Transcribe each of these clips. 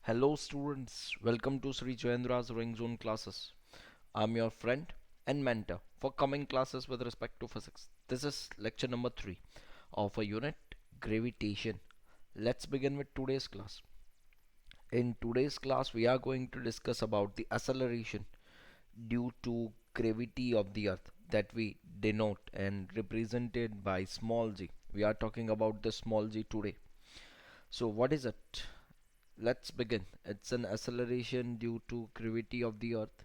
Hello students, welcome to Sri Joyendra's Ring Zone classes. I'm your friend and mentor for coming classes with respect to physics. This is lecture number 3 of a unit Gravitation. Let's begin with today's class. In today's class we are going to discuss about the acceleration due to gravity of the earth that we denote and represented by small g. We are talking about the small g today. So what is it? Let's begin. It's an acceleration due to gravity of the earth.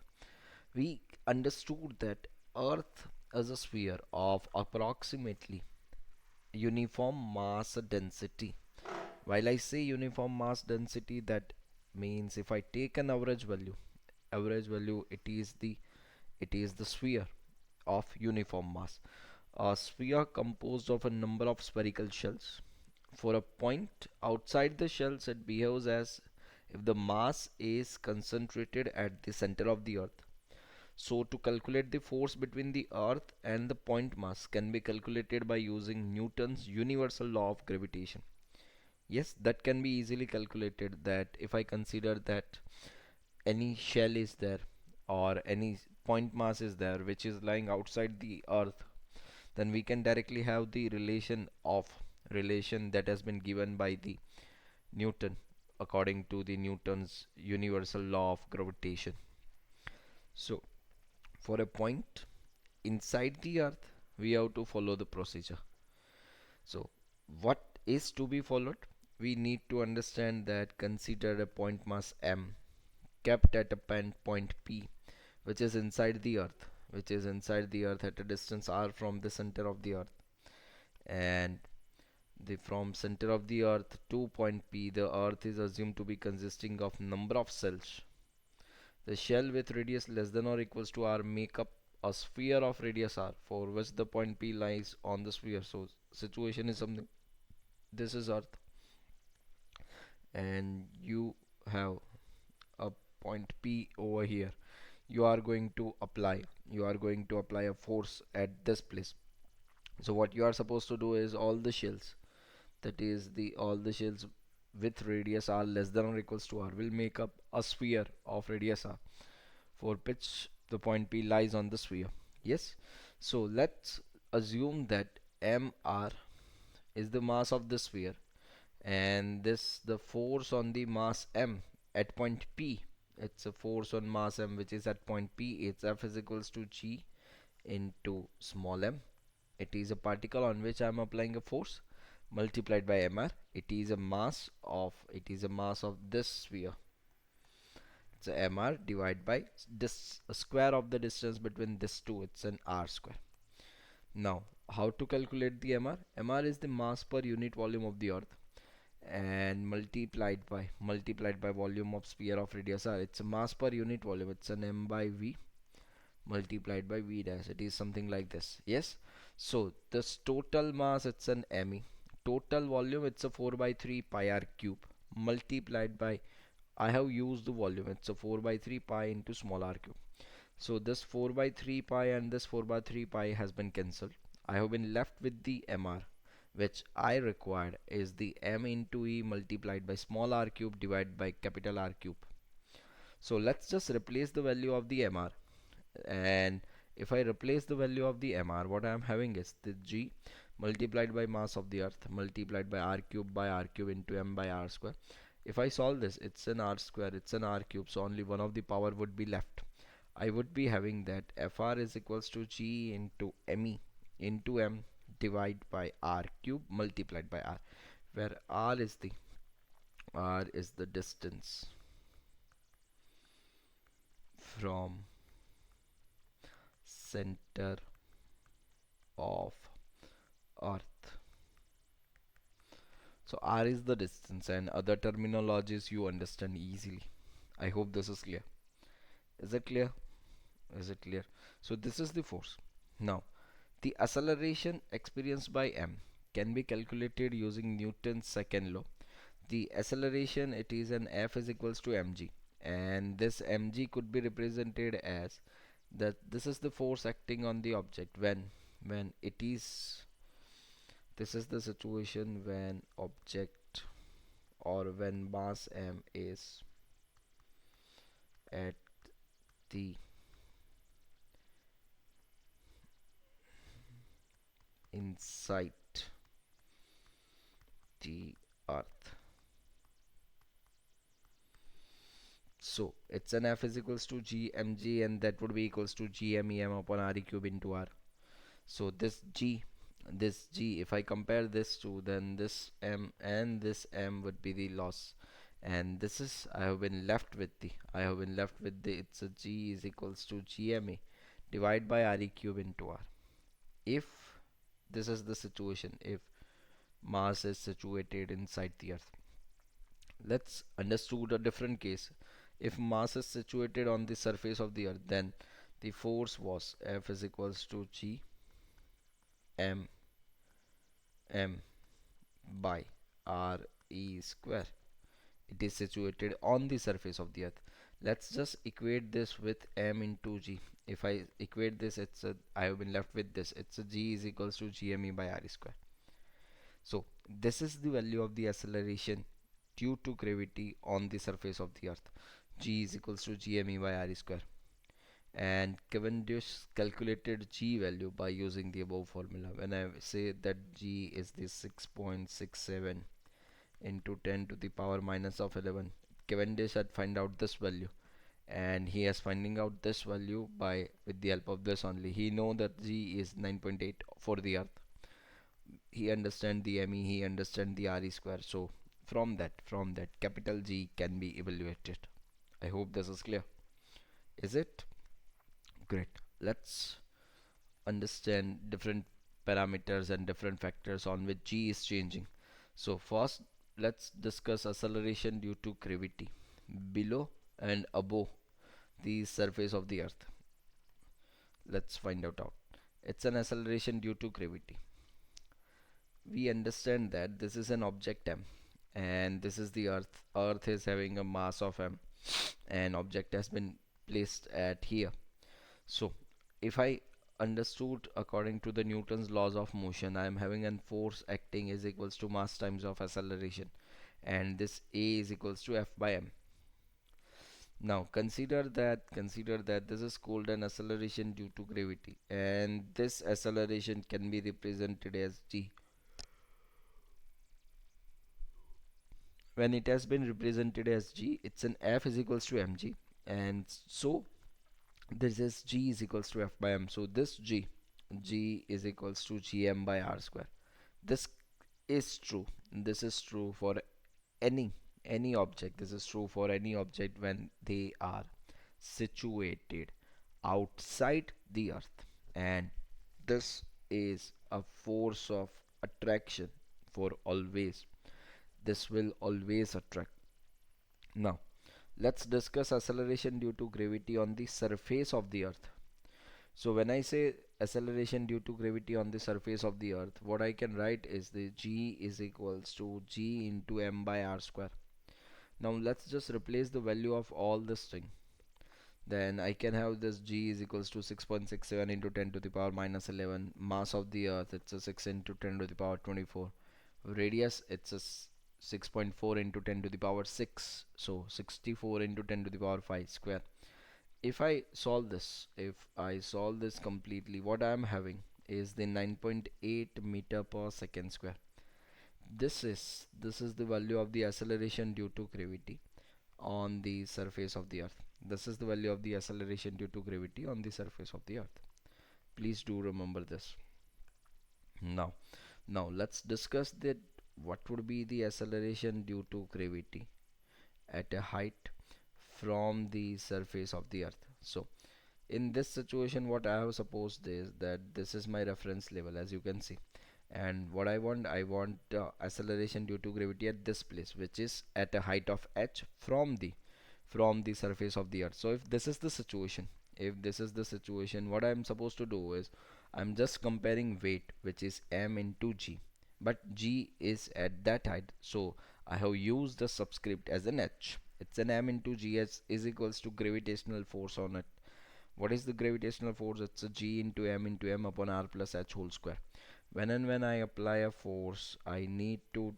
We understood that earth is a sphere of approximately uniform mass density. While I say uniform mass density, that means if I take an average value it is the sphere of uniform mass. A sphere composed of a number of spherical shells. For a point outside the shells, it behaves as if the mass is concentrated at the center of the earth. So to calculate the force between the earth and the point mass can be calculated by using Newton's universal law of gravitation. Yes, that can be easily calculated, that if I consider that any shell is there or any point mass is there which is lying outside the earth, then we can directly have the relation that has been given by the Newton according to the Newton's universal law of gravitation. So for a point inside the earth we have to follow the procedure. So what is to be followed? We need to understand that consider a point mass m kept at a point P which is inside the earth, at a distance r from the center of the earth, and the from center of the earth to point P, the earth is assumed to be consisting of number of cells. The shell with radius less than or equals to r make up a sphere of radius r for which the point P lies on the sphere. So situation is something, this is earth and you have a point P over here. You are going to apply a force at this place. So what you are supposed to do is all the shells, that is the all the shells with radius r less than or equals to r will make up a sphere of radius r for which the point P lies on the sphere. Yes, so let's assume that mr is the mass of the sphere, and this the force on the mass m at point P. It's a force on mass m which is at point P. Its F is equals to g into small m. It is a particle on which I am applying a force multiplied by mr. It is a mass of this sphere. So mr divided by this square of the distance between these two. It's an r square. Now how to calculate the mr? Mr is the mass per unit volume of the earth and multiplied by volume of sphere of radius r. It's a mass per unit volume. It's an m by v multiplied by v dash. It is something like this. Yes, so this total mass, it's an me. Total volume, it's a 4 by 3 pi r cube multiplied by, I have used the volume, it's a 4 by 3 pi into small r cube. So this 4 by 3 pi and this 4 by 3 pi has been cancelled. I have been left with the mr, which I required is the m into e multiplied by small r cube divided by capital R cube. So let's just replace the value of the mr, and if I replace the value of the mr, what I am having is the g multiplied by mass of the earth multiplied by r cube into m by r square. If I solve this, it's an r square, it's an r cube, so only one of the power would be left. I would be having that fr is equals to g into me into m divided by r cube multiplied by r, where r is the distance from center of earth. So r is the distance, and other terminologies you understand easily. I hope this is clear. Is it clear? Is it clear? So this is the force. Now the acceleration experienced by m can be calculated using Newton's second law. The acceleration, it is an F is equals to mg, and this mg could be represented as that this is the force acting on the object when it is, this is the situation when object or when mass m is at the inside the earth. So it's an F is equals to gmg, and that would be equals to gmem upon re cube into r. So this g, if I compare this to, then this m and this m would be the loss, and this is I have been left with the it's a g is equals to gma divide by re cube into r. If this is the situation, if mass is situated inside the earth, let's understood a different case. If mass is situated on the surface of the earth, then the force was F is equals to g m m by r e square. It is situated on the surface of the earth. Let's just equate this with m into g. If I equate this, I have been left with this, it's a g is equals to gme by r square. So this is the value of the acceleration due to gravity on the surface of the earth. G is equals to gme by r square, and Cavendish calculated g value by using the above formula. When I say that g is the 6.67 into 10 to the power minus of 11, Cavendish had find out this value, and he is finding out this value by with the help of this only. He know that g is 9.8 for the earth. He understand the me, he understand the re square. So from that capital G can be evaluated. I hope this is clear. Is it? Great. Let's understand different parameters and different factors on which G is changing. So first, let's discuss acceleration due to gravity below and above the surface of the earth. Let's find out. It's an acceleration due to gravity. We understand that this is an object m, and this is the earth is having a mass of m, and object has been placed at here. So if I understood according to the Newton's laws of motion, I am having a force acting is equals to mass times of acceleration, and this a is equals to f by m. Now consider that this is called an acceleration due to gravity, and this acceleration can be represented as g. When it has been represented as g, it's an f is equals to mg, and so this is g is equals to f by m. So this g is equals to gm by r square. This is true. This is true for any any object. This is true for any object when they are situated outside the earth, and this is a force of attraction for always. This will always attract. Now let's discuss acceleration due to gravity on the surface of the earth. So when I say acceleration due to gravity on the surface of the earth, what I can write is the g is equals to g into m by r square. Now let's just replace the value of all this thing. Then I can have this g is equals to 6.67 into 10 to the power minus 11. Mass of the earth, it's a 6 into 10 to the power 24. Radius, it's a 6.4 into 10 to the power 6, so 64 into 10 to the power 5 square. If I solve this completely, what I am having is the 9.8 meter per second square. This is the value of the acceleration due to gravity on the surface of the earth. This is the value of the acceleration due to gravity on the surface of the earth. Please do remember this. Now, now let's discuss that what would be the acceleration due to gravity at a height from the surface of the earth. So in this situation, what I have supposed is that this is my reference level, as you can see, and what I want acceleration due to gravity at this place, which is at a height of h from the surface of the earth. So if this is the situation, what I'm supposed to do is I'm just comparing weight, which is m into g, but g is at that height, so I have used the subscript as an h. It's an m into g is equals to gravitational force on it. What is the gravitational force? It's a g into m upon r plus h whole square. When I apply a force, I need to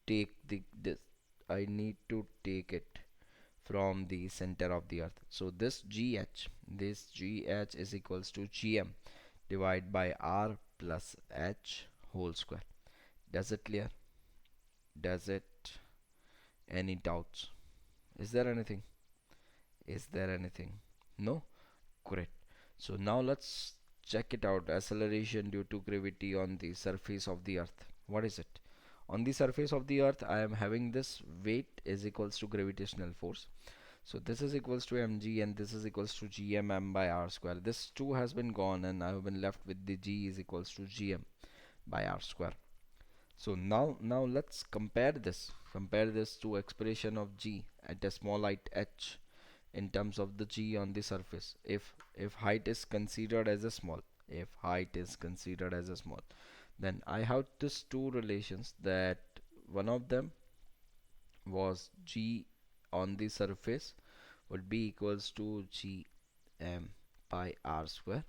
take the this I need to take it from the center of the earth. So this GH is equals to GM divided by R plus H whole square. Does it clear? Does it? Any doubts? Is there anything? Is there anything? No? Great. So now let's check it out. Acceleration due to gravity on the surface of the earth. What is it? On the surface of the earth, I am having this weight is equals to gravitational force. So this is equals to mg and this is equals to gmm by r square. This 2 has been gone and I have been left with the g is equals to gm by r square. So now let's compare this to expression of g at a small height h in terms of the g on the surface. If height is considered as a small, if height is considered as a small, then I have these two relations that one of them was g on the surface would be equals to g m by r square,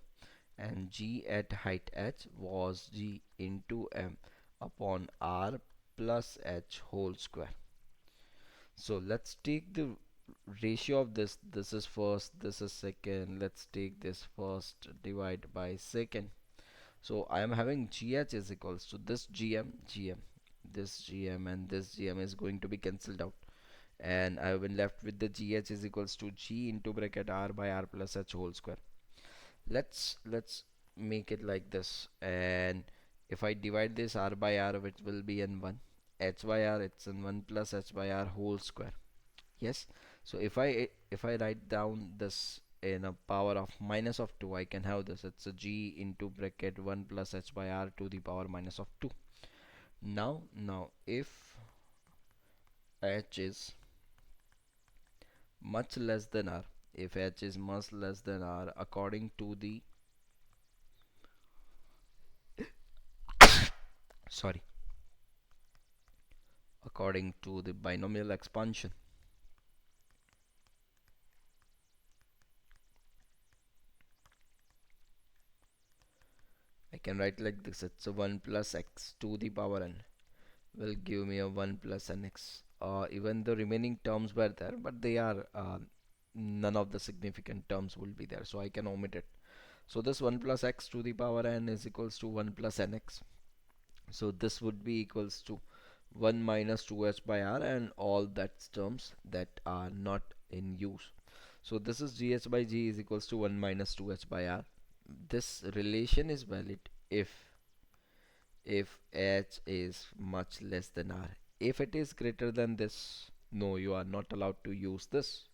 and g at height h was g into m upon r plus h whole square. So let's take the ratio of this is first, this is second. Let's take this first, divide by second. So I am having gh is equals to this gm, this gm and this gm is going to be cancelled out, and I have been left with the gh is equals to g into bracket r by r plus h whole square. Let's make it like this, and if I divide this r by r, which will be in 1, h by r it's in 1 plus h by r whole square. Yes. So if I write down this in a power of minus of 2, I can have this, it's a g into bracket 1 plus h by r to the power minus of 2. Now if h is much less than r, if h is much less than r, sorry according to the binomial expansion, I can write like this, it's a 1 plus x to the power n will give me a 1 plus nx. Even the remaining terms were there, but they are none of the significant terms will be there, so I can omit it. So this 1 plus x to the power n is equals to 1 plus nx. So this would be equals to 1 minus 2h by r and all that terms that are not in use. So this is gh by g is equals to 1 minus 2h by r. This relation is valid if h is much less than r. If it is greater than this, no, you are not allowed to use this.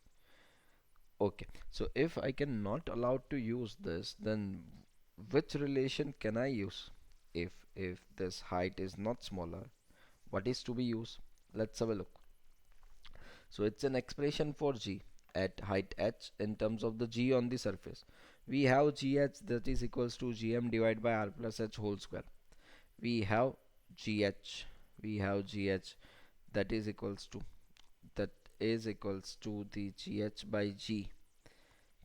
Okay, so if I can not allowed to use this, then which relation can I use? If this height is not smaller, what is to be used? Let's have a look. So it's an expression for g at height h in terms of the g on the surface. We have gh that is equals to gm divided by r plus h whole square. We have gh, we have gh that is equals to that is equals to the gh by g,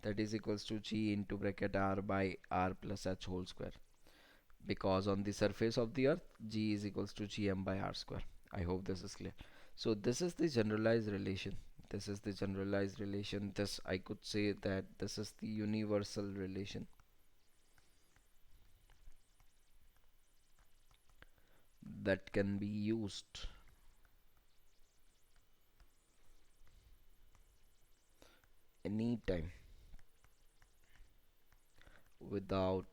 that is equals to g into bracket r by r plus h whole square, because on the surface of the earth g is equals to gm by r square. I hope this is clear. So this is the generalized relation, this is the generalized relation. This I could say that this is the universal relation that can be used anytime without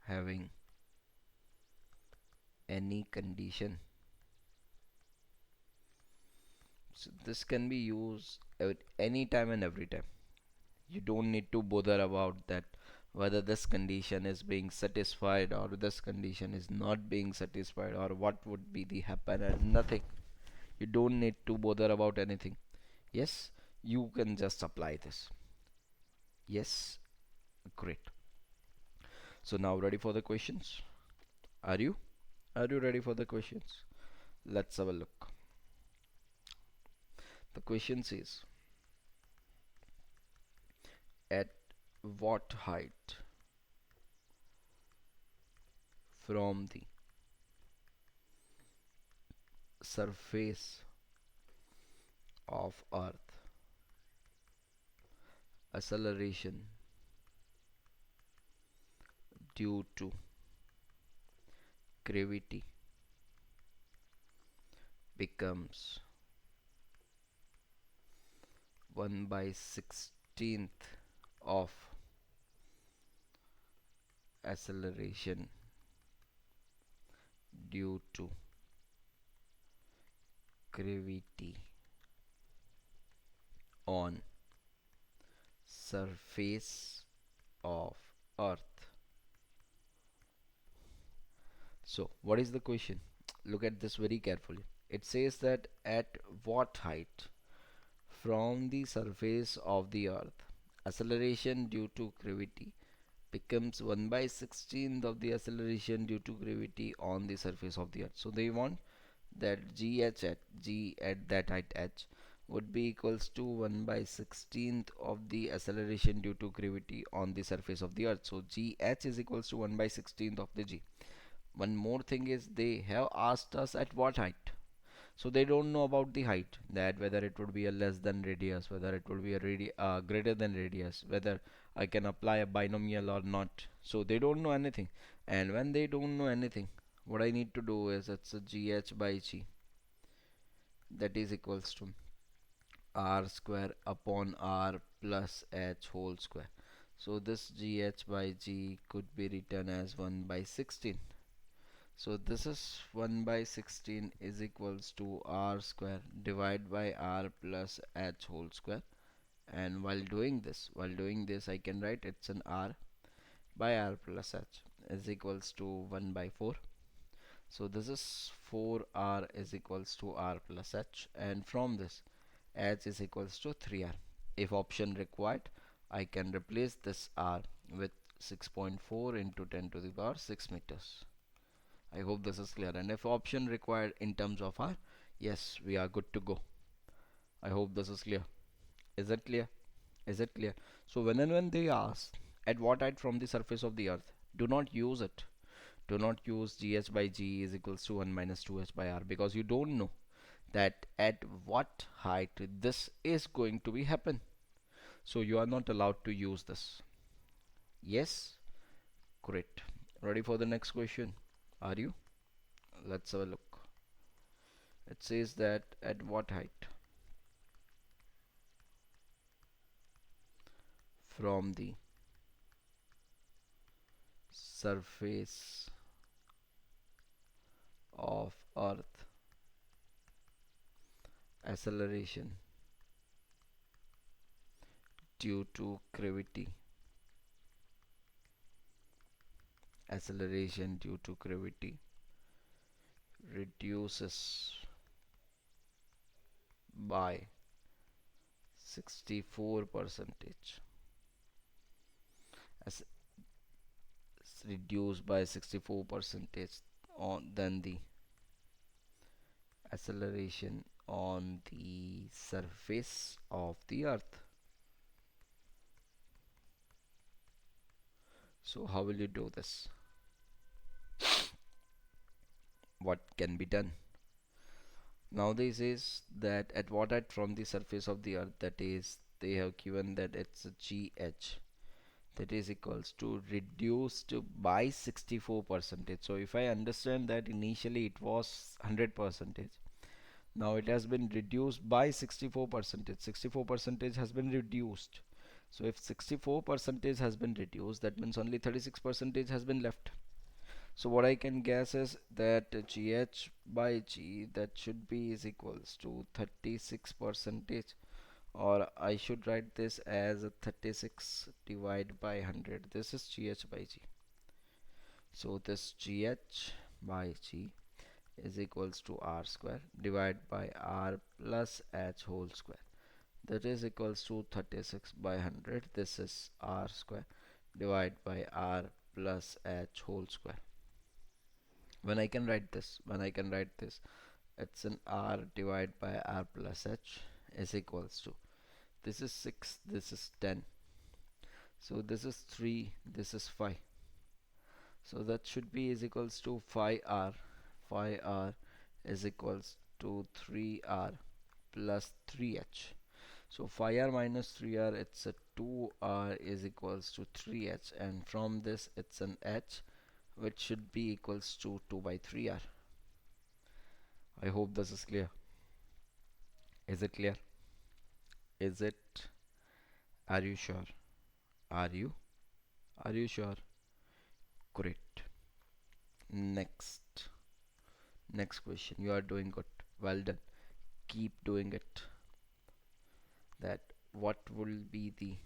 having any condition. So this can be used at any time and every time. You don't need to bother about that whether this condition is being satisfied or this condition is not being satisfied or what would be the happen, and nothing. You don't need to bother about anything. Yes, you can just apply this. Yes, great. So now ready for the questions? Are you? Are you ready for the questions? Let's have a look. The question says, at what height from the surface of Earth, acceleration due to gravity becomes 1 by 16th of acceleration due to gravity on surface of Earth. So what is the question? Look at this very carefully. It says that at what height from the surface of the Earth acceleration due to gravity becomes 1 by 16th of the acceleration due to gravity on the surface of the Earth. So they want that g at that height h would be equals to 1 by 16th of the acceleration due to gravity on the surface of the Earth. So gh is equals to 1 by 16th of the g. One more thing is they have asked us at what height. So they don't know about the height, that whether it would be a less than radius, whether it would be a greater than radius, whether I can apply a binomial or not. So they don't know anything. And when they don't know anything, what I need to do is it's a gh by g, that is equals to r square upon r plus h whole square. So this gh by g could be written as 1 by 16. So this is 1 by 16 is equals to r square divided by r plus h whole square. And while doing this I can write it's an r by r plus h is equals to 1 by 4. So this is 4r is equals to r plus h, and from this h is equals to 3r. If option required, I can replace this r with 6.4 into 10 to the power 6 meters. I hope this is clear. And if option required in terms of r, yes, we are good to go. I hope this is clear. Is it clear? Is it clear? So when and when they ask at what height from the surface of the earth, do not use it. Do not use gh by g is equals to 1 minus 2h by r, because you don't know that at what height this is going to be happen. So you are not allowed to use this. Yes? Great. Ready for the next question? Are you? Let's have a look. It says that at what height from the surface of earth acceleration due to gravity reduces by 64 percentage, as reduced by 64 percentage on than the acceleration on the surface of the earth. So how will you do this? What can be done? Now this is that at what height from the surface of the earth, that is they have given that it's a gh, that is equals to reduced by 64 percentage. So if I understand that initially it was 100 percentage, now it has been reduced by 64 percentage. 64 percentage has been reduced. So if 64 percentage has been reduced, that means only 36 percentage has been left. So what I can guess is that gh by g, that should be is equals to 36 percentage, or I should write this as a 36 divided by 100. This is gh by g. So this gh by g is equals to r square divided by r plus h whole square. That is equals to 36 by 100. This is r square divided by r plus h whole square. When I can write this, it's an r divided by r plus h is equals to, this is 6, this is 10, so this is 3, this is 5. So that should be is equals to 5r. 5r is equals to 3r plus 3h. So phi r minus 3r, it's a 2r is equals to 3h, and from this it's an h which should be equals to 2 by 3r. I hope this is clear. Is it clear? Is it? Are you sure? Are you? Are you sure? Great. Next. Next question. You are doing good. Well done. Keep doing it. That what will be the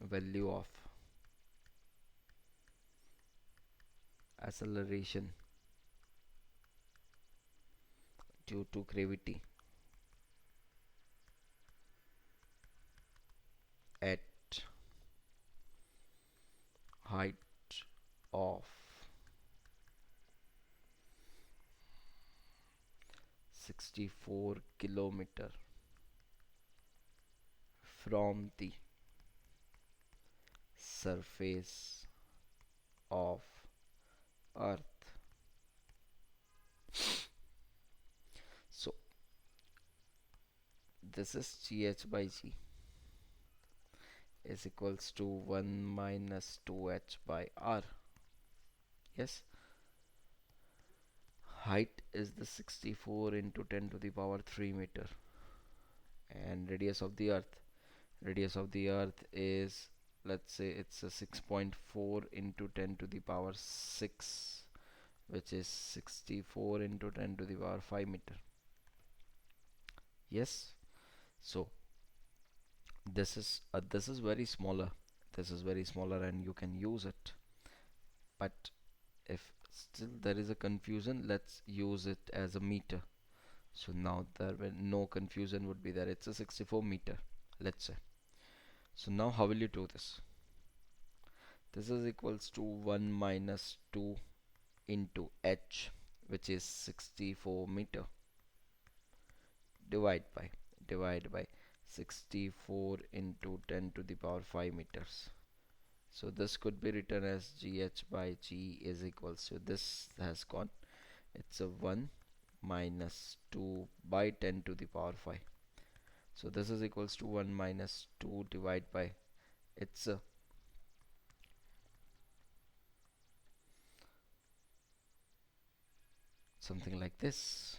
value of acceleration due to gravity at height of 64 kilometer from the surface of Earth. So this is gh by g is equals to 1 minus 2h by r. Yes, height is the 64 into 10 to the power 3 meter, and radius of the earth is, let's say it's a 6.4 into 10 to the power 6, which is 64 into 10 to the power 5 meter. Yes, so this is very smaller, and you can use it. But if still there is a confusion, let's use it as a meter. So now there will no confusion would be there. It's a 64 meter, let's say. So now how will you do this? This is equals to 1 minus 2 into h, which is 64 meter, divide by divide by 64 into 10 to the power 5 meters. So this could be written as gh by g is equals to, this has gone, it's a 1 minus 2 by 10 to the power 5. So this is equals to 1 minus 2 divided by, it's a something like this.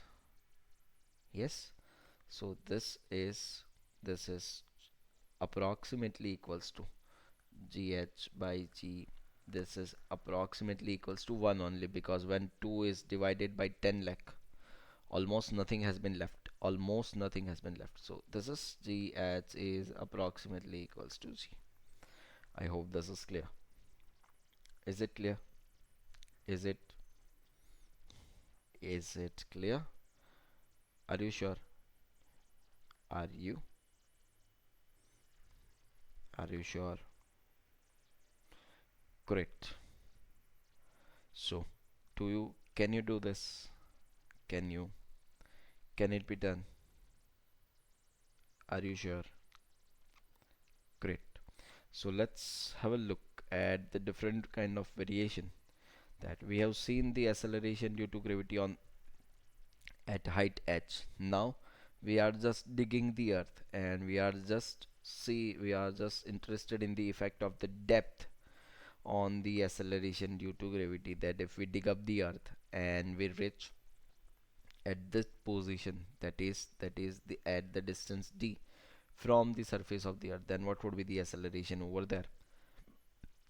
Yes, so this is approximately equals to gh by g. This is approximately equals to 1 only, because when 2 is divided by 10 lakh, almost nothing has been left, so this is g h is approximately equals to g. I hope this is clear. Is it clear? Is it clear? Are you sure? Are you sure? Great. So can you do this? Can you? Can it be done? Are you sure? Great. So let's have a look at the different kind of variation that we have seen. The acceleration due to gravity on at height h. Now we are just digging the earth, and we are just interested in the effect of the depth on the acceleration due to gravity, that if we dig up the earth and we reach at this position, that is the at the distance d from the surface of the earth, then what would be the acceleration over there?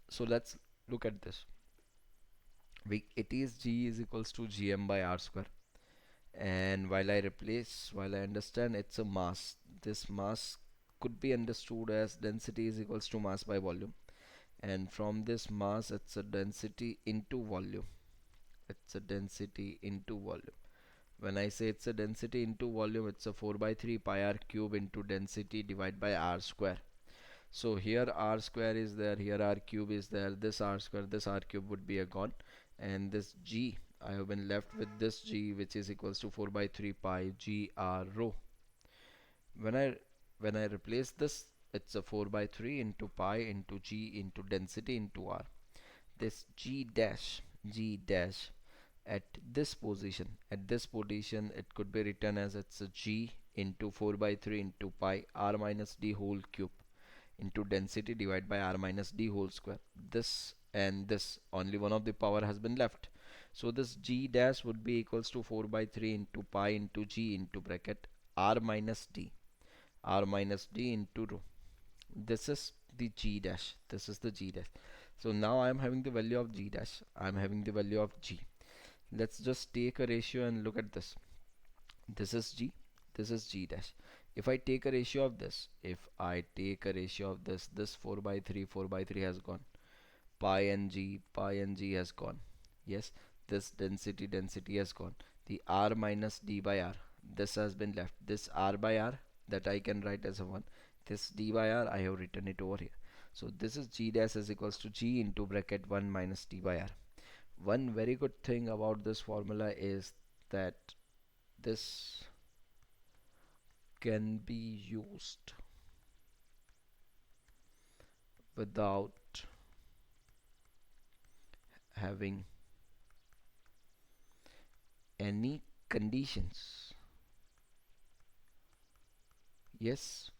So let's look at this. It is g is equals to gm by r square, and while I understand it's a mass, this mass could be understood as density is equals to mass by volume, and from this mass it's a density into volume. It's a density into volume. When I say it's a density into volume, it's a 4 by 3 pi r cube into density divided by r square. So here r square is there, here r cube is there, this r square, this r cube would be a gone, and this g, I have been left with this g, which is equals to 4 by 3 pi g r rho. When I replace this, it's a 4 by 3 into pi into g into density into r. This g dash at this position it could be written as it's a g into 4 by 3 into pi r minus d whole cube into density divided by r minus d whole square. This and this, only one of the power has been left. So this g dash would be equals to 4 by 3 into pi into g into bracket r minus d into rho. This is the g dash. This is the g dash. So now I am having the value of g dash. I am having the value of g. Let's just take a ratio and look at this. This is g. This is g dash. If I take a ratio of this, this 4 by 3 has gone. Pi and g has gone. Yes, this density has gone. The r minus d by r, this has been left. This r by r that I can write as a 1. This d by r I have written it over here. So this is g dash is equals to g into bracket 1 minus d by r. One very good thing about this formula is that this can be used without having any conditions. Yes,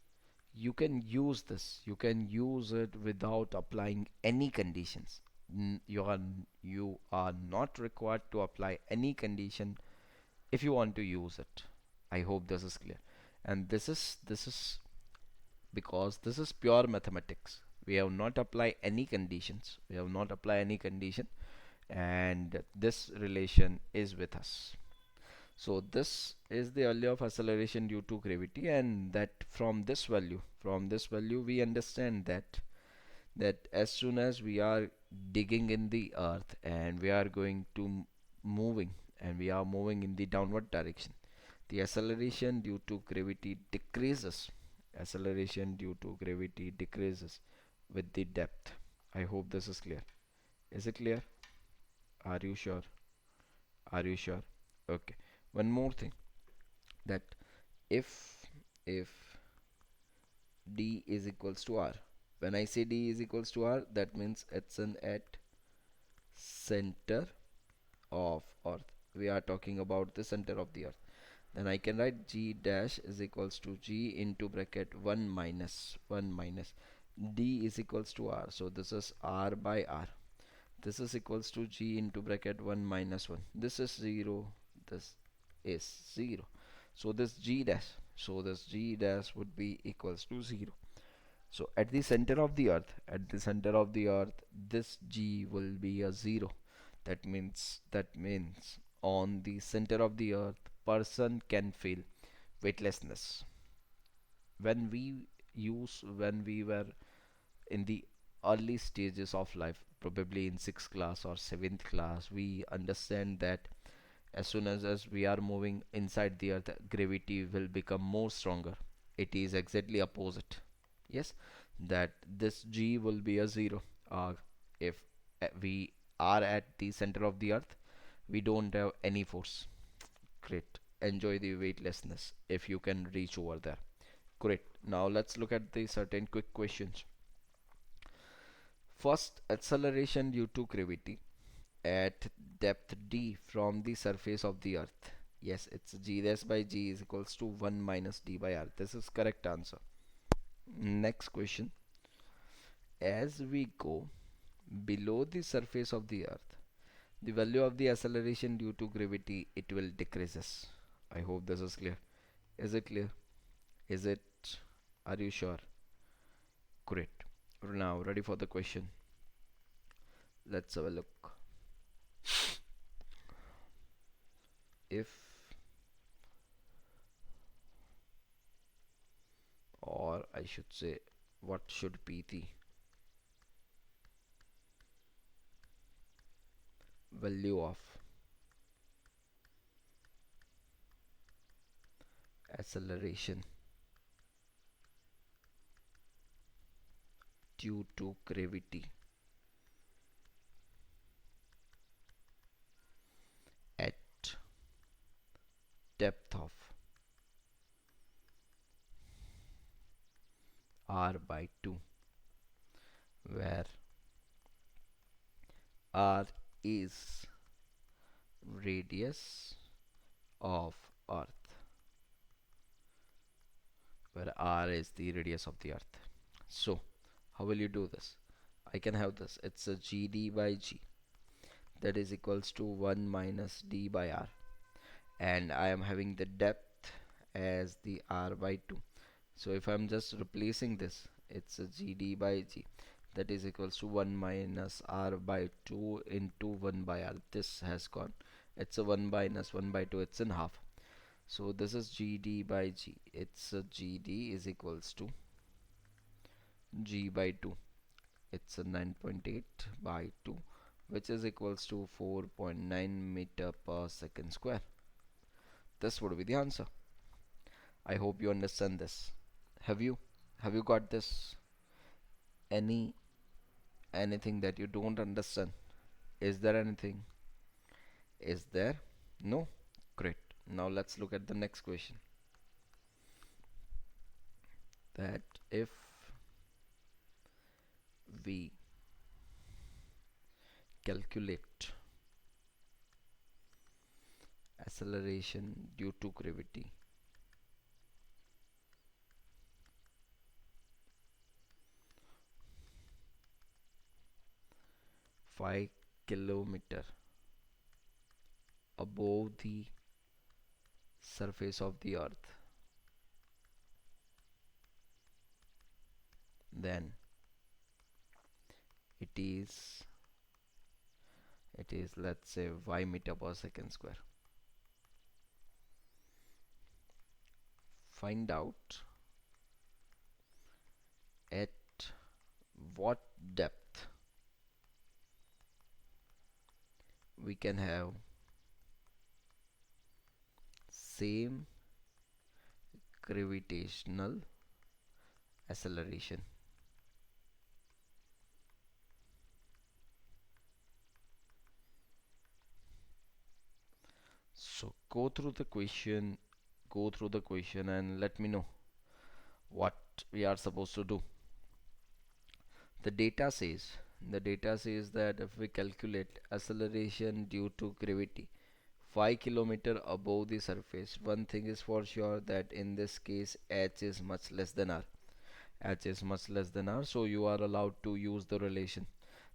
you can use this. You can use it without applying any conditions. You are not required to apply any condition if you want to use it. I hope this is clear. And this is because this is pure mathematics. We have not applied any conditions. We have not applied any condition, and this relation is with us. So this is the value of acceleration due to gravity, and that from this value we understand that as soon as we are digging in the earth and we are going to moving and we are moving in the downward direction, the acceleration due to gravity decreases. Acceleration due to gravity decreases with the depth. I hope this is clear. Is it clear? Are you sure? Are you sure? Okay. One more thing, that if d is equals to r, when I say d is equals to r, that means it's an at center of earth. We are talking about the center of the earth. Then I can write g dash is equals to g into bracket 1 minus d is equals to r. So this is r by r. This is equals to g into bracket 1 minus 1. This is 0. This is 0. So this g dash would be equals to 0. So at the center of the earth, this g will be a 0. That means on the center of the earth, person can feel weightlessness. When we were in the early stages of life, probably in 6th class or 7th class, we understand that as soon as we are moving inside the earth, gravity will become more stronger. It is exactly opposite. Yes, that this g will be a 0. If we are at the center of the earth, we don't have any force. Great. Enjoy the weightlessness if you can reach over there. Great. Now let's look at the certain quick questions. First, acceleration due to gravity at depth d from the surface of the earth. Yes, it's g dash by g is equals to 1 minus d by r. This is correct answer. Next question. As we go below the surface of the earth, the value of the acceleration due to gravity, it will decreases. I hope this is clear. Is it clear? Is it? Are you sure? Great. Now ready for the question. Let's have a look. If, or I should say, what should be the value of acceleration due to gravity at depth of r by 2, where r is radius of Earth, where r is the radius of the Earth. So, how will you do this? I can have this. It's a GD by G, that is equals to 1 minus D by R, and I am having the depth as the R by 2. So if I'm just replacing this, it's a GD by G, that is equals to 1 minus R by 2 into 1 by R. This has gone. It's a 1 minus 1 by 2, it's in half. So this is GD by G. It's a GD is equals to G by 2. It's a 9.8 by 2, which is equals to 4.9 meter per second square. This would be the answer. I hope you understand this. Have you? Have you got this? Any anything that you don't understand? Is there anything? Is there? No? Great. Now let's look at the next question. That if we calculate acceleration due to gravity, 5 kilometer above the surface of the earth, then it is let's say y meter per second square. Find out at what depth we can have same gravitational acceleration. So go through the question and let me know what we are supposed to do. The data says that if we calculate acceleration due to gravity 5 kilometer above the surface, one thing is for sure, that in this case h is much less than r. H is much less than r, so you are allowed to use the relation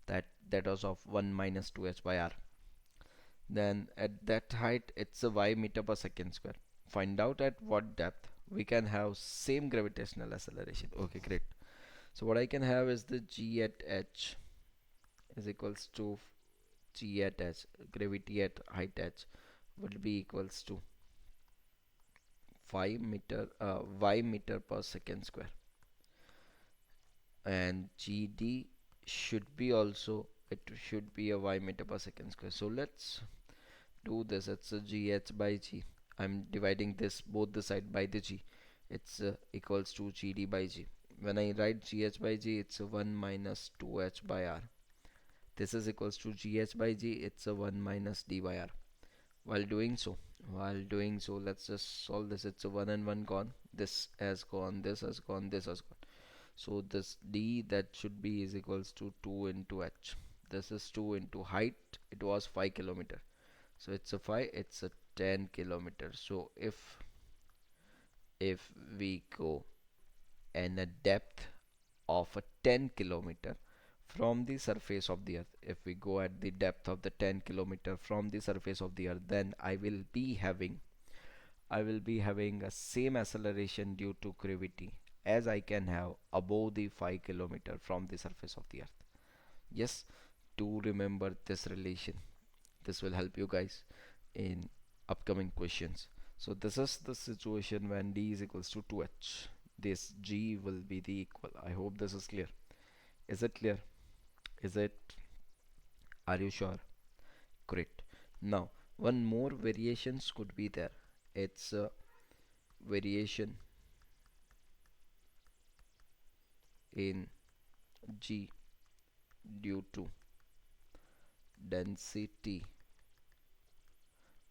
that was of 1 minus 2h by r. Then at that height it's a y meter per second square. Find out at what depth we can have same gravitational acceleration. Okay, great. So what I can have is the g at h is equals to g at h, gravity at height h would be equals to 5 meter y meter per second square, and gd should be also, it should be a y meter per second square. So let's do this. It's a gh by g. I'm dividing this both the side by the g. It's equals to gd by g. When I write gh by g, it's a 1 minus 2h by r. This is equals to gh by g. It's a 1 minus d by r. While doing so, let's just solve this. It's a 1 and 1 gone. This has gone. This has gone. This has gone. So this d that should be is equals to 2 into h. This is 2 into height. It was 5 kilometer. So it's a 5. It's a 10 kilometer. So if we go and a depth of a 10 kilometer from the surface of the earth, if we go at the depth of the 10 kilometer from the surface of the earth, then I will be having a same acceleration due to gravity as I can have above the 5 kilometer from the surface of the earth. Yes, to remember this relation, this will help you guys in upcoming questions. So this is the situation when d is equals to 2h. This g will be the equal. I hope this is clear. Is it clear? Is it? Are you sure? Great. Now one more variations could be there. It's a variation in g due to density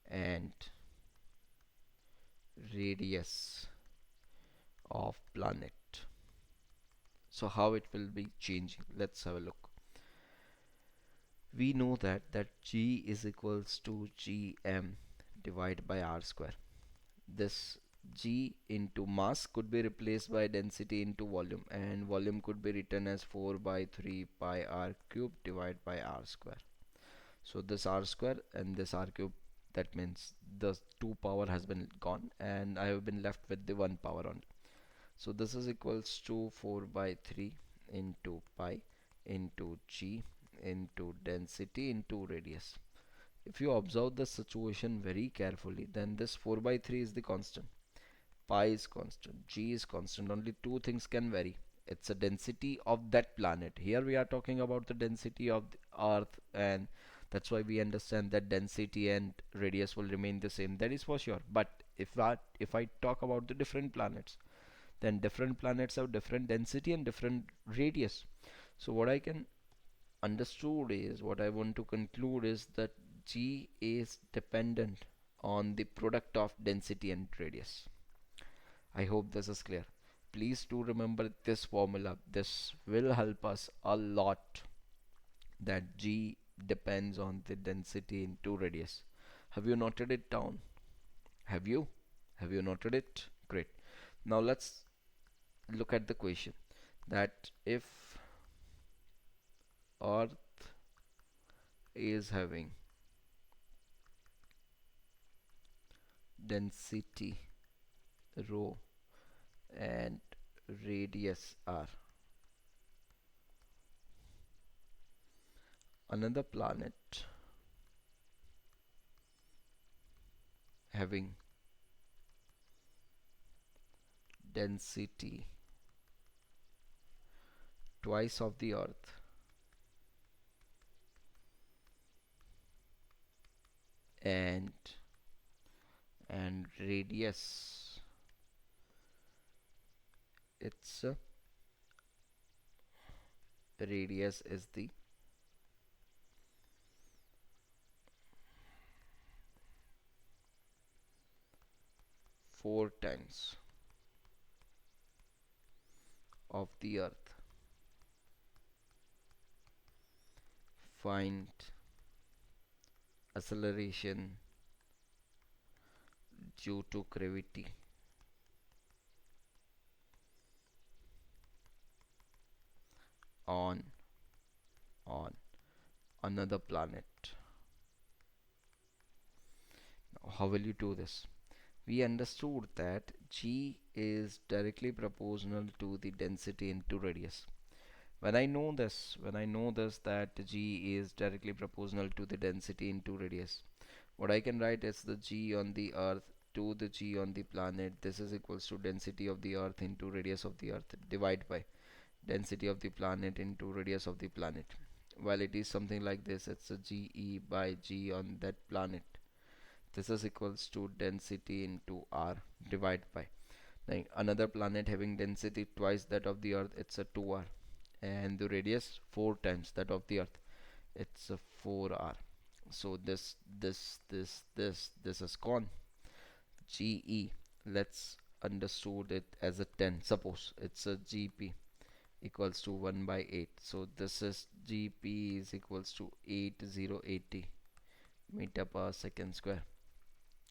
and radius of planet. So how it will be changing? Let's have a look. We know that G is equals to Gm divided by R square. This G into mass could be replaced by density into volume, and volume could be written as 4 by 3 pi R cube divided by R square. So this R square and this R cube, that means the 2 power has been gone and I have been left with the 1 power only. So this is equals to 4 by 3 into pi into G into density into radius. If you observe the situation very carefully, then this 4 by 3 is the constant, pi is constant, G is constant. Only two things can vary. It's a density of that planet. Here we are talking about the density of the Earth, and that's why we understand that density and radius will remain the same. That is for sure. But if I talk about the different planets, then different planets have different density and different radius. So what I can understood is, what I want to conclude is that G is dependent on the product of density and radius. I hope this is clear. Please do remember this formula. This will help us a lot, that G depends on the density into radius. Have you noted it down? Have you? Have you noted it? Great. Now let's look at the question, that if Earth is having density rho and radius r, another planet having density twice of the Earth and radius, its radius is the 4 times of the Earth. Find acceleration due to gravity on another planet. Now, how will you do this? We understood that G is directly proportional to the density into radius. When I know this that G is directly proportional to the density into radius, what I can write is the G on the Earth to the G on the planet. This is equals to density of the Earth into radius of the Earth divided by density of the planet into radius of the planet. While it is something like this, it's a GE by G on that planet. This is equals to density into R divided by, like, another planet having density twice that of the Earth, it's a 2R, and the radius 4 times that of the Earth, it's a 4R. So this is gone. GE, let's understood it as a 10. Suppose it's a GP equals to 1 by 8. So this is GP is equals to 8080 meter per second square.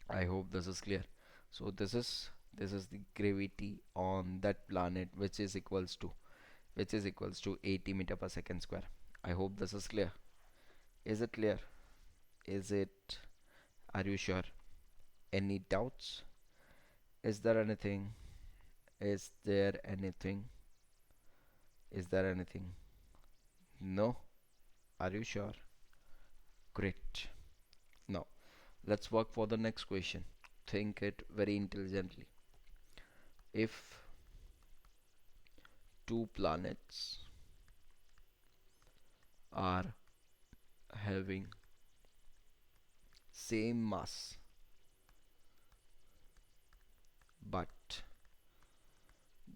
I hope this is clear. So this is the gravity on that planet, which is equals to 80 meter per second square. I hope this is clear. Is it clear? Is it? Are you sure? Any doubts? Is there anything? Is there anything? Is there anything? No? Are you sure? Great. Now let's work for the next question. Think it very intelligently. If two planets are having same mass but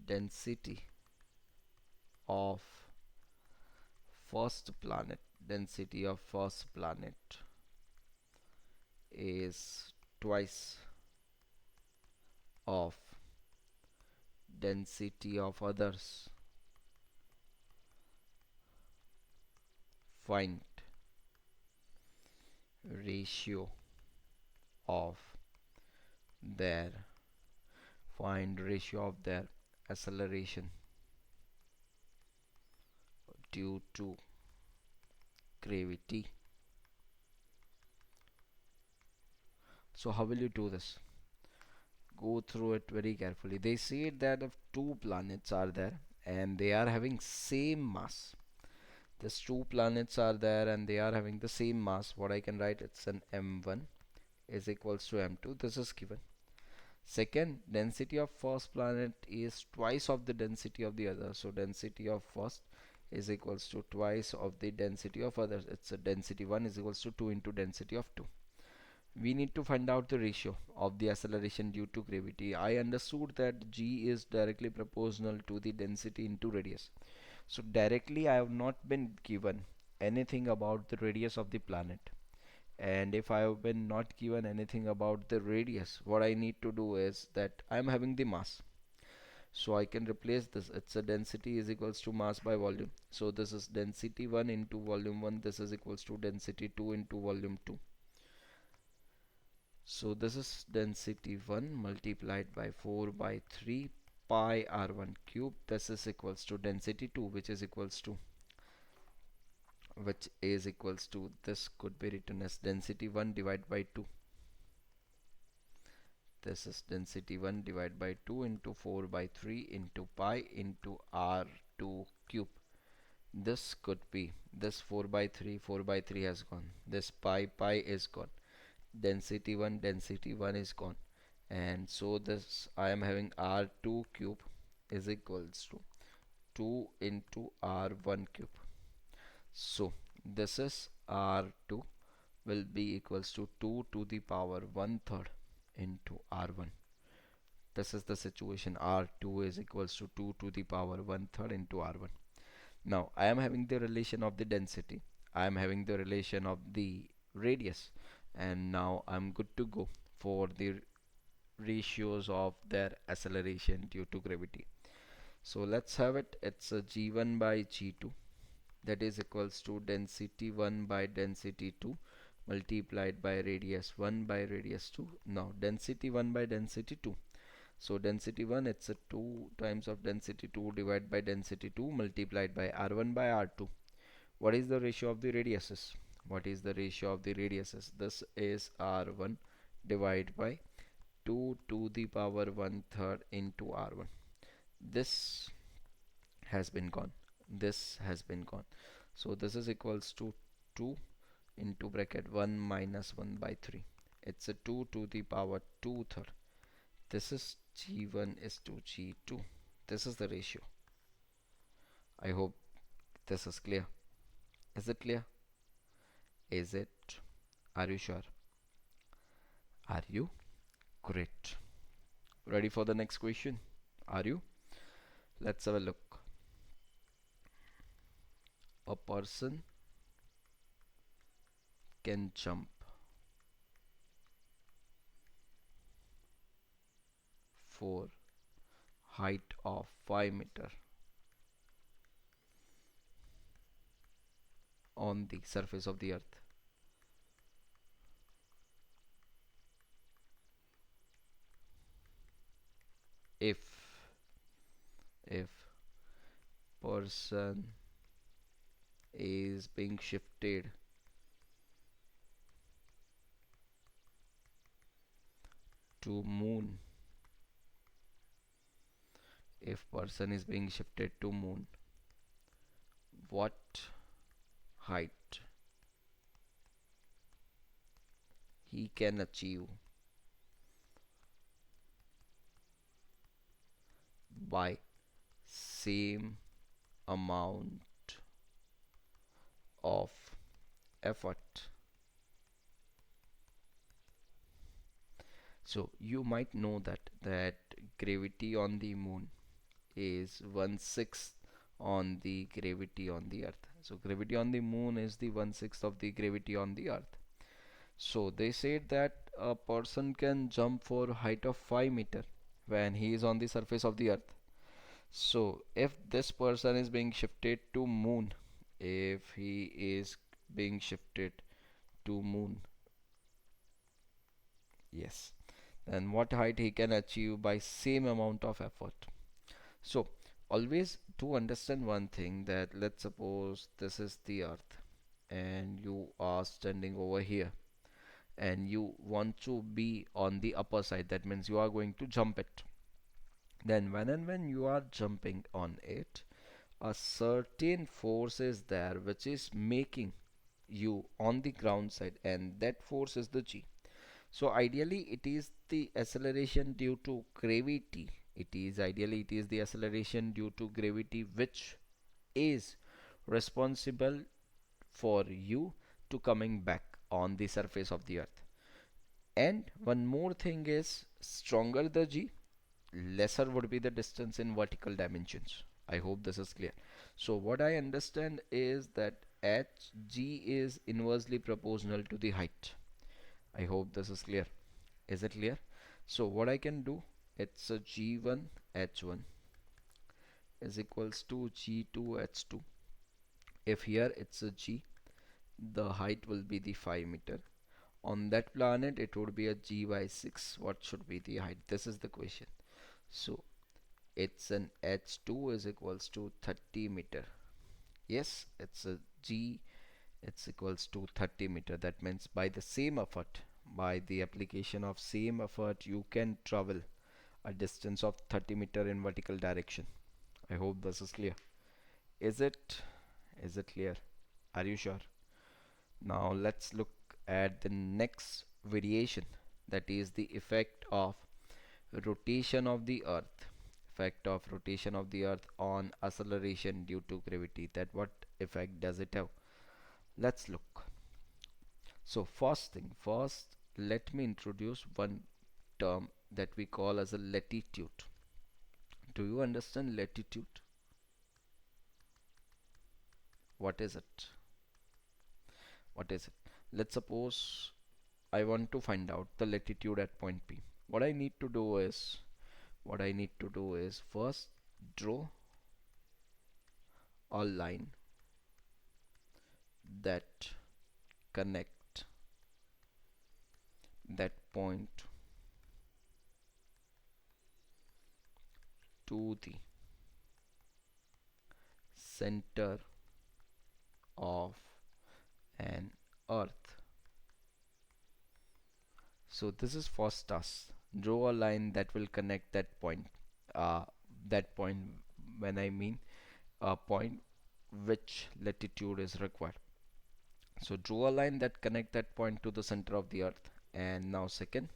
density of first planet is twice of density of others, find ratio of their find ratio of their acceleration due to gravity. So how will you do this? Go through it very carefully. They say that if two planets are there and they are having same mass, these two planets are there and they are having the same mass, what I can write, it's an m1 is equals to m2. This is given. Second, density of first planet is twice of the density of the other, so density of first is equals to twice of the density of others. It's a density 1 is equals to 2 into density of 2. We need to find out the ratio of the acceleration due to gravity. I understood that g is directly proportional to the density into radius. So directly I have not been given anything about the radius of the planet. And if I have been not given anything about the radius, what I need to do is that I am having the mass. So I can replace this. It's a density is equals to mass by volume. So this is density 1 into volume 1. This is equals to density 2 into volume 2. So this is density 1 multiplied by 4 by 3 pi r1 cube. This is equals to density 2, which is equals to this could be written as density 1 divided by 2. This is density 1 divided by 2 into 4 by 3 into pi into r2 cube. This could be this 4 by 3 has gone. This pi is gone. Density 1 is gone. And so this I am having r2 cube is equals to 2 into r1 cube. So this is r2 will be equals to 2 to the power 1/3 into r1. This is the situation. R2 is equals to 2 to the power 1/3 into r1. Now I am having the relation of the density, I am having the relation of the radius, and now I'm good to go for the ratios of their acceleration due to gravity. So let's have it. It's a g1 by g2, that is equals to density 1 by density 2 multiplied by radius 1 by radius 2. Now density 1 by density 2, so density 1, it's a 2 times of density 2 divided by density 2 multiplied by r1 by r2. What is the ratio of the radiuses? What is the ratio of the radiuses? This is r1 divided by 2 to the power 1/3 into r1. This has been gone. This has been gone. So this is equals to 2 into bracket 1 minus 1 by 3. It's a 2 to the power 2/3. This is g1 is to g2. This is the ratio. I hope this is clear. Is it clear? Is it? Are you sure? Are you? Great. Ready for the next question? Are you? Let's have a look. A person can jump for height of 5 meter on the surface of the earth if if person is being shifted to moon. If person is being shifted to moon, what height he can achieve by same amount of effort. So you might know that gravity on the moon is 1/6 on the gravity on the earth. So gravity on the moon is the 1/6 of the gravity on the earth. So they said that a person can jump for height of 5 meter when he is on the surface of the earth. So if this person is being shifted to moon, if he is being shifted to moon, Yes. And what height he can achieve by same amount of effort. So always to understand one thing, that let's suppose this is the earth and you are standing over here and you want to be on the upper side, that means you are going to jump it. Then when and when you are jumping on it, a certain force is there which is making you on the ground side, and that force is the g. So ideally it is the acceleration due to gravity. It is the acceleration due to gravity which is responsible for you to coming back on the surface of the earth. And one more thing is, stronger the g, lesser would be the distance in vertical dimensions. I hope this is clear. So what I understand is that hg is inversely proportional to the height. I hope this is clear. Is it clear? So what I can do, it's a g1 h1 is equals to g2 h2. If here it's a g, the height will be the 5 meter. On that planet it would be a g by 6. What should be the height? This is the question. So it's an h2 is equals to 30 meter. Yes, it's a g, it's equals to 30 meter. That means by the same effort, by the application of same effort, you can travel a distance of 30 meter in vertical direction. I hope this is clear. Is it? Is it clear? Are you sure? Now let's look at the next variation, that is the effect of rotation of the earth. Effect of rotation of the earth on acceleration due to gravity. That what effect does it have? Let's look. So first thing first, let me introduce one term that we call as a latitude. Do you understand latitude? What is it? What is it? Let's suppose I want to find out the latitude at point P. What I need to do is, first draw a line that connect that point to the center of an earth. So this is first task. Draw a line that will connect that point. Uh, that point, when I mean a point which latitude is required. So draw a line that connect that point to the center of the earth. And now second,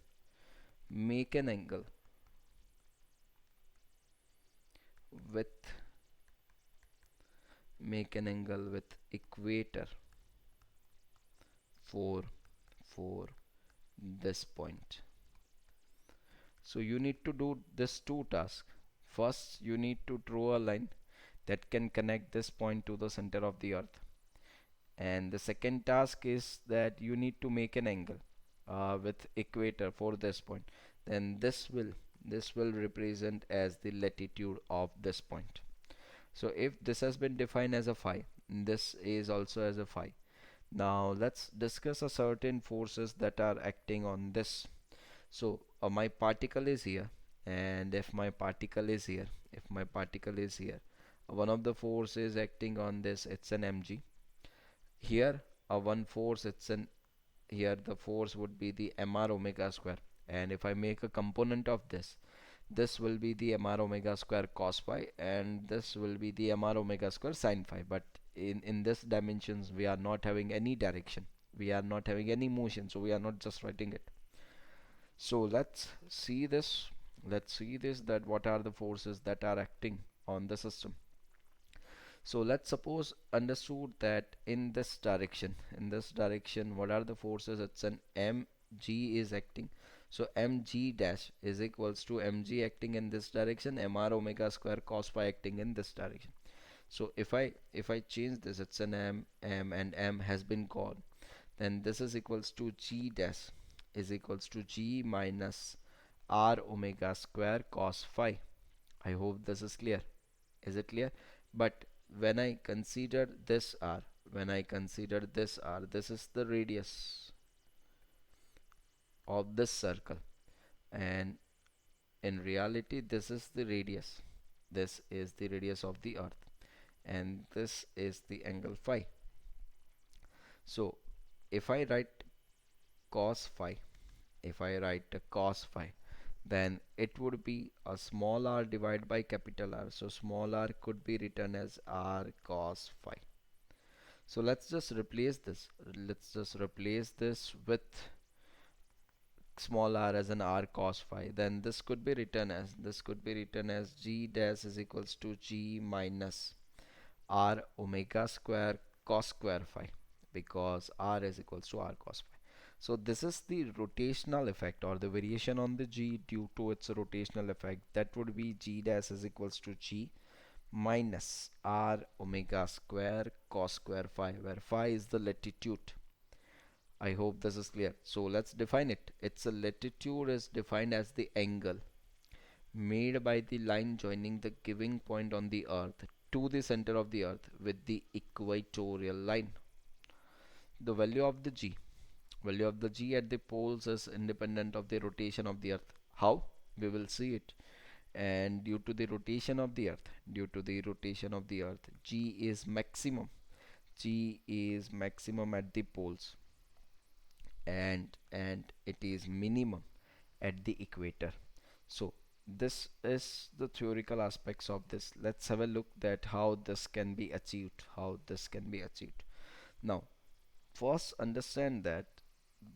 make an angle with equator for this point. So you need to do this two tasks. First, you need to draw a line that can connect this point to the center of the earth. And the second task is that you need to make an angle with equator for this point. Then this will represent as the latitude of this point. So if this has been defined as a phi, this is also as a phi. Now let's discuss a certain forces that are acting on this. So my particle is here, and if my particle is here, one of the forces acting on this, it's an mg. Here one force, it's an, here the force would be the mr omega square. And if I make a component of this, this will be the mr omega square cos phi, and this will be the mr omega square sin phi. But in this dimensions we are not having any direction, we are not having any motion, so we are not just writing it. So let's see this that what are the forces that are acting on the system. So let's suppose understood that in this direction what are the forces? It's an mg is acting. So mg dash is equals to mg acting in this direction, mr omega square cos phi acting in this direction. So if I change this, it's an m and m has been gone. Then this is equals to g dash is equals to g minus r omega square cos phi. I hope this is clear. Is it clear? But when I consider this r, this is the radius. of this circle, and in reality this is the radius. This is the radius of the earth, and this is the angle phi. So if I write cos phi, if I write cos phi, then it would be a small r divided by capital R. So small r could be written as r cos phi. So let's just replace this. Let's just replace this with small r as an r cos phi. Then this could be written as g dash is equals to g minus r omega square cos square phi, because r is equals to r cos phi. So this is the rotational effect, or the variation on the g due to its rotational effect. That would be g dash is equals to g minus r omega square cos square phi, where phi is the latitude. I hope this is clear. So let's define it. Its a latitude is defined as the angle made by the line joining the giving point on the earth to the center of the earth with the equatorial line. The value of the g at the poles is independent of the rotation of the earth. How? We will see it. And due to the rotation of the earth, g is maximum. G is maximum at the poles, and it is minimum at the equator. So this is the theoretical aspects of this. Let's have a look at how this can be achieved. Now first understand that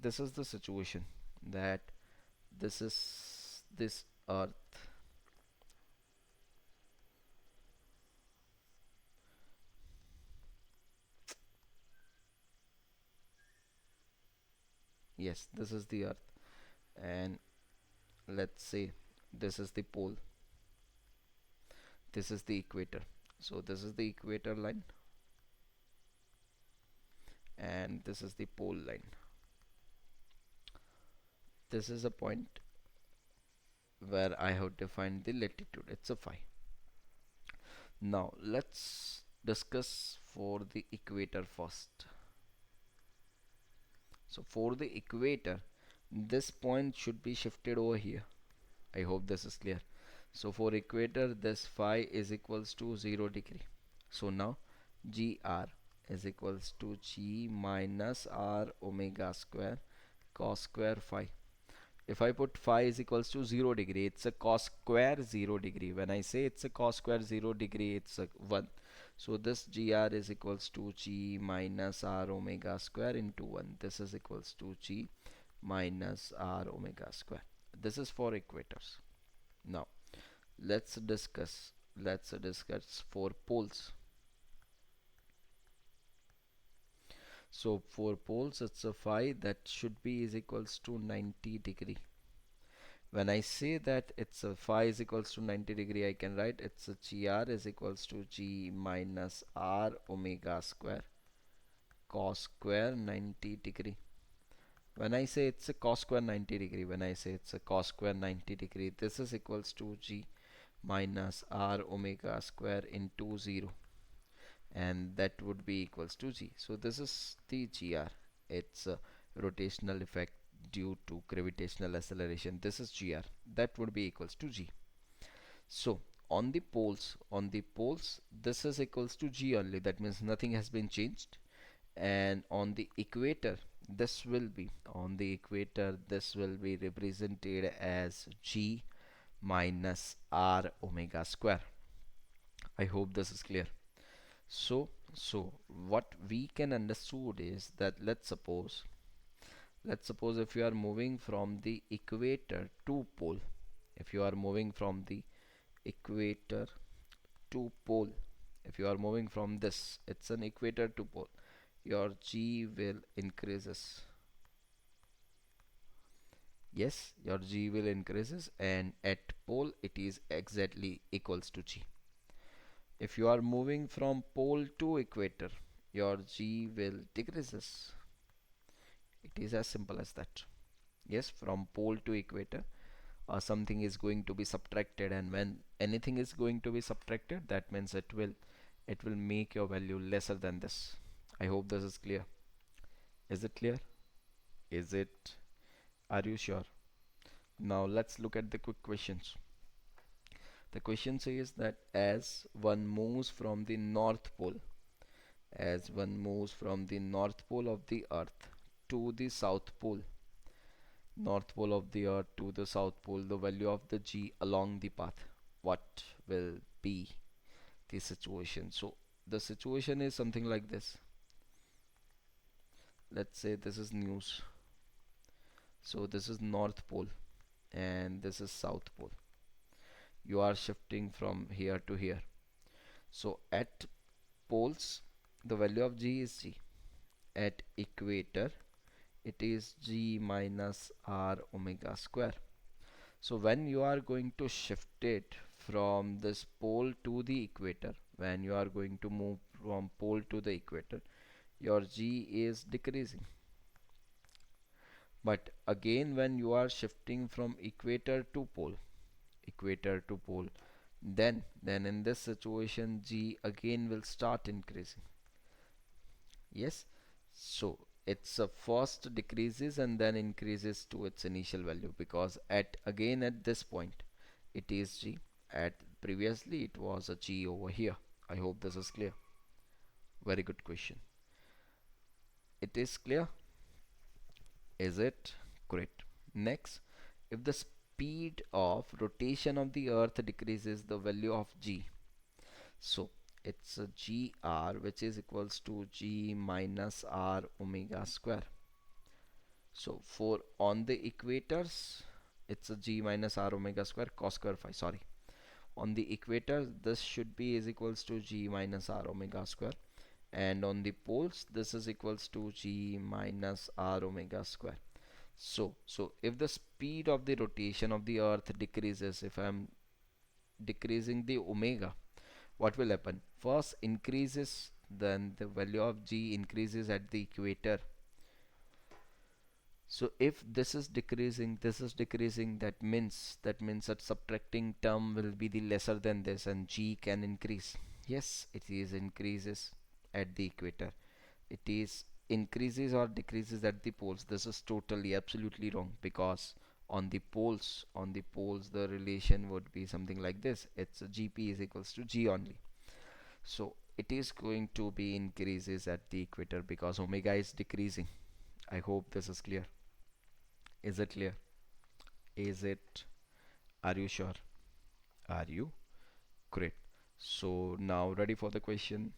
this is the situation, that this is this earth. Yes, this is the earth, and let's say this is the pole, this is the equator. So this is the equator line, and this is the pole line. This is a point where I have defined the latitude. It's a phi. Now let's discuss for the equator first. So for the equator, this point should be shifted over here. I hope this is clear. So for equator, this phi is equals to 0 degree. So now gr is equals to g minus r omega square cos square phi. If I put phi is equals to 0 degree, it's a cos square 0 degree. When I say it's a cos square 0 degree, it's a 1. So this gr is equals to g minus r omega square into 1. This is equals to g minus r omega square. This is for equators. Now let's discuss for poles. So for poles, it's a phi that should be is equals to 90 degree. When I say that it's a phi is equals to 90 degree, I can write it's a gr is equals to g minus r omega square cos square 90 degree. When I say it's a cos square 90 degree, this is equals to g minus r omega square into 0, and that would be equals to g. So this is the gr. It's a rotational effect due to gravitational acceleration. This is gr. That would be equals to g. So on the poles, this is equals to g only. That means nothing has been changed. And on the equator, this will be represented as g minus r omega square. I hope this is clear. So what we can understood is that let's suppose if you are moving from the equator to pole, if you are moving from the equator to pole, if you are moving from this, it's an equator to pole, your g will increases. Yes, your g will increases, and at pole it is exactly equals to g. If you are moving from pole to equator, your g will decreases. It is as simple as that. Yes, from pole to equator, something is going to be subtracted, and when anything is going to be subtracted, that means it will make your value lesser than this. I hope this is clear. Is it clear? Is it Are you sure? Now let's look at the quick questions. The question says that as one moves from the North Pole, as one moves from the North Pole of the Earth to the South Pole, North Pole of the Earth to the South Pole, the value of the G along the path, what will be the situation? So the situation is something like this. Let's say this is news. So this is North Pole and this is South Pole. You are shifting from here to here. So at poles, the value of G is G. At equator, it is G minus R omega square. So when you are going to shift it from this pole to the equator, when you are going to move from pole to the equator, your G is decreasing. But again, when you are shifting from equator to pole, then in this situation G again will start increasing. Yes, so it's a first decreases and then increases to its initial value, because at again at this point it is G. At previously it was a G over here. I hope this is clear. Very good question. It is clear? Is it? Great. Next, if the speed of rotation of the earth decreases the value of G, so it's a gr which is equals to G minus R omega square. So for on the equators, it's a G minus R omega square cos square phi. Sorry. On the equator, this should be is equals to G minus R omega square. And on the poles, this is equals to G minus R omega square. So if the speed of the rotation of the earth decreases, if I am decreasing the omega, what will happen? First increases, then the value of G increases at the equator. So if this is decreasing, that means that subtracting term will be the lesser than this and G can increase. Yes, it is increases at the equator. It is increases or decreases at the poles. This is totally absolutely wrong, because on the poles the relation would be something like this. It's GP is equals to G only. So it is going to be increases at the equator because omega is decreasing. I hope this is clear. Is it clear? Is it? Are you sure? Are you? Great. So now ready for the question.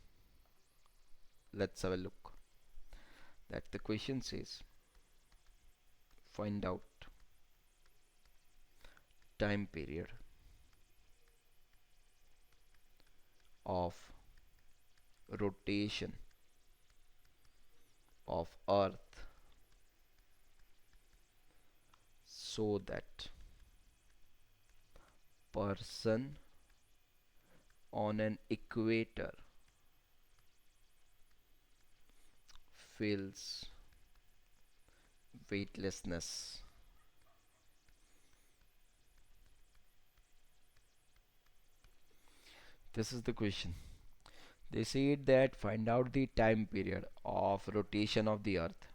Let's have a look. That the question says find out time period of rotation of earth so that person on an equator feels weightlessness. This is the question. They said that find out the time period of rotation of the earth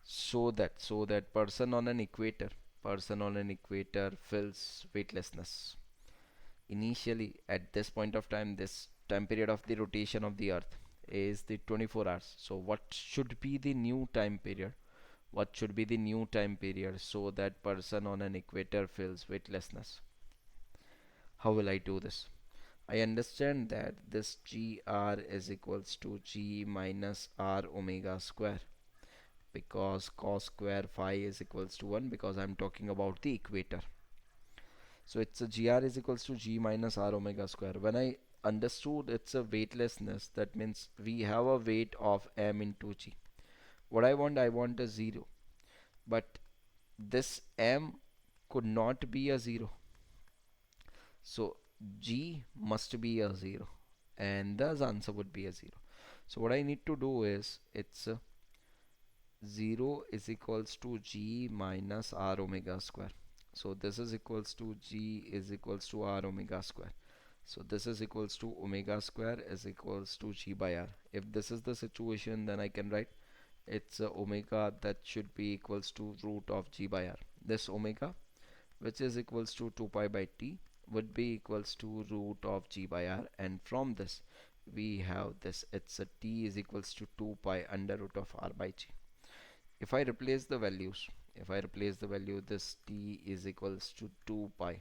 so that person on an equator feels weightlessness. Initially at this point of time, this time period of the rotation of the earth is the 24 hours. So what should be the new time period? What should be the new time period so that person on an equator feels weightlessness? How will I do this? I understand that this gr is equals to G minus R omega square, because cos square phi is equals to 1, because I'm talking about the equator. So it's a gr is equals to G minus R omega square. When I understood it's a weightlessness, that means we have a weight of m into G. What I want a 0. But this m could not be a 0. So G must be a 0. And thus answer would be a 0. So what I need to do is, it's 0 is equals to G minus R omega square. So this is equals to G is equals to R omega square. So this is equals to omega square is equals to G by R. If this is the situation, then I can write It's a omega that should be equals to root of g by r. This omega, which is equals to 2 pi by t, would be equals to root of g by r, and from this we have this, it's a t is equals to 2 pi under root of r by g. If I replace the values, if I replace the value, this t is equals to 2 pi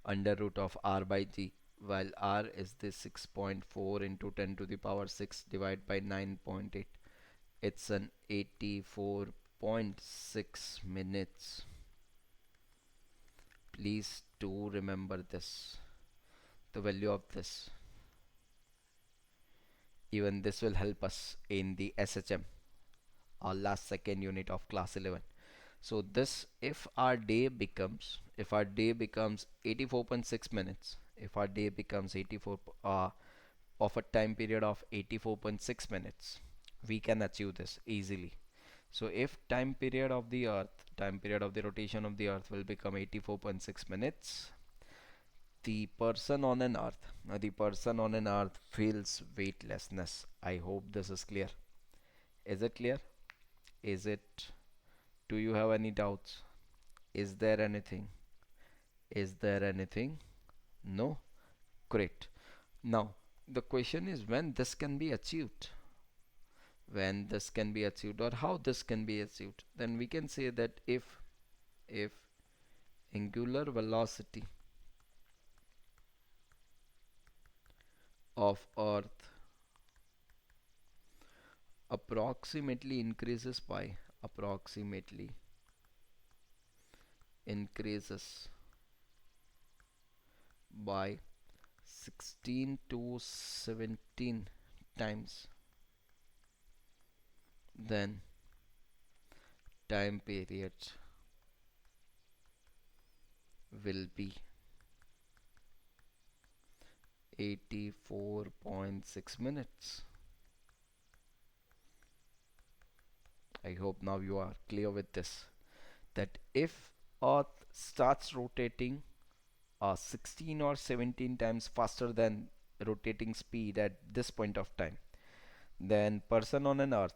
under root of r by g, while r is the 6.4 into 10 to the power 6 divided by 9.8. It's an 84.6 minutes. Please do remember this, the value of this. Even this will help us in the SHM, our last second unit of class 11. So this, if our day becomes 84.6 minutes, if our day becomes 84 of a time period of 84.6 minutes, we can achieve this easily. So if time period of the rotation of the earth will become 84.6 minutes, the person on an earth feels weightlessness. I hope this is clear. Is it clear? Is it, do you have any doubts? Is there anything? Is there anything? No? Great. Now, the question is when this can be achieved. When this can be achieved, or how this can be achieved. Then we can say that if angular velocity of earth approximately increases by 16 to 17 times, then time period will be 84.6 minutes. I hope now you are clear with this, that if earth starts rotating 16 or 17 times faster than rotating speed at this point of time, then person on an earth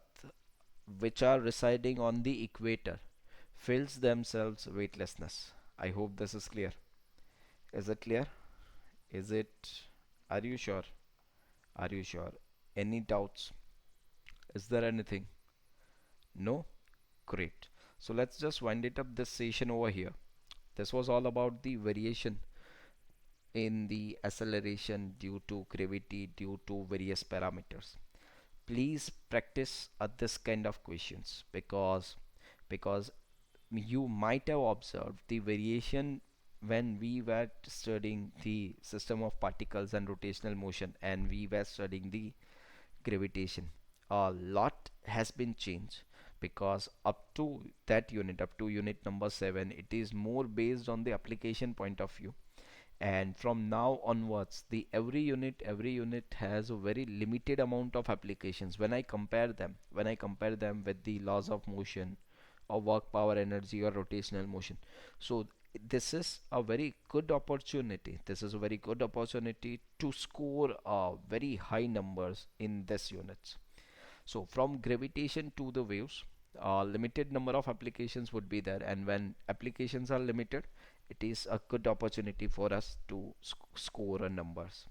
which are residing on the equator feels themselves weightlessness. I hope this is clear. Is it clear? Is it? Are you sure? Are you sure? Any doubts? Is there anything? No? Great. So let's just wind it up this session over here. This was all about the variation in the acceleration due to gravity due to various parameters. Please practice this kind of questions, because you might have observed the variation when we were studying the system of particles and rotational motion, and we were studying the gravitation. A lot has been changed, because up to unit number 7, it is more based on the application point of view, and from now onwards the every unit has a very limited amount of applications. When I compare them with the laws of motion or work, power, energy, or rotational motion, so this is a very good opportunity to score very high numbers in this units. So from gravitation to the waves, limited number of applications would be there, and when applications are limited, it is a good opportunity for us to score a numbers.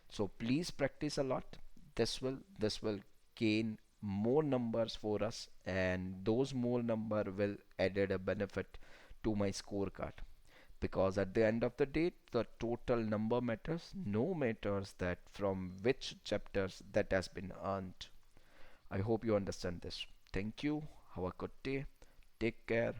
So please practice a lot. This will gain more numbers for us, and those more number will added a benefit to my scorecard, because at the end of the day the total number matters, no matters that from which chapters that has been earned. I hope you understand this. Thank you. Have a good day. Take care.